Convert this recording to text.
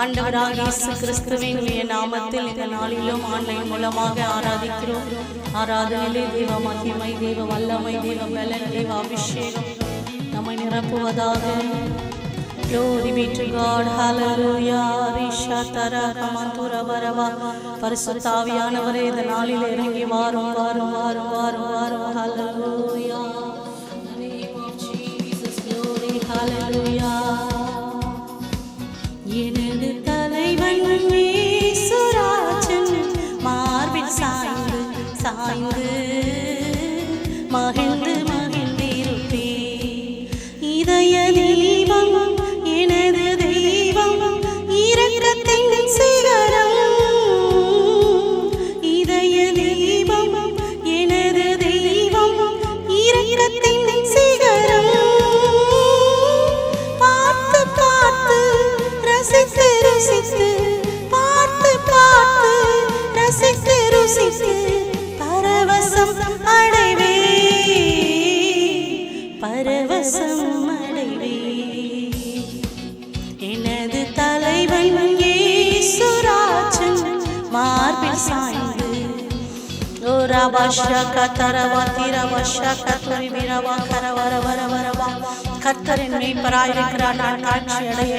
ஆண்டவராகிய இயேசு கிறிஸ்துவின் நாமத்தில் இந்த நாளிலும் ஆன்லைன் மூலமாக ஆராதிக்கிறோம். ஆராதனையிலே தேவ மகிமை, தேவ வல்லமை, தேவ பலன், தேவ அபிஷேகம் நம்மை நிரப்புவதாக. Glory be to God, hallelujah. Rishatara kamantura barava. பரிசுத்த ஆவியானவரே இந்த நாளில் இறங்கி வாரும் வாரும் வாரும் வாரும் வாரும். Hallelujah. In the name of Jesus, glory, hallelujah. எனது தலைவன் இயேசுராஜன் மார்பில் சாய்ந்து சாய்ந்து மகிழ்ந்து மகிழ்ந்திருப்பே. இதய தீபம் எனது தெய்வம், இரக்கத்தின் சிகரம். இதய தீபம் எனது தெய்வம், இரக்கத்தின் சிகரம். பார்த்து பார்த்து ரசித்து ரசித்து, பார்த்து பார்த்து ரசித்து ருசித்து பரவசம் அடைவே, பரவசம் அடைவே. எனது தலைவன் இயேசுராஜன் மார்பில் சாய்ந்து. ஓ ராபாஷா கதரவா திரவஷா கத்துரி விரவா கரவர வர வரவா. கர்த்தரின் மேய்ப்பராயிருக்கிறார், நான் தாழ்ச்சி அடைய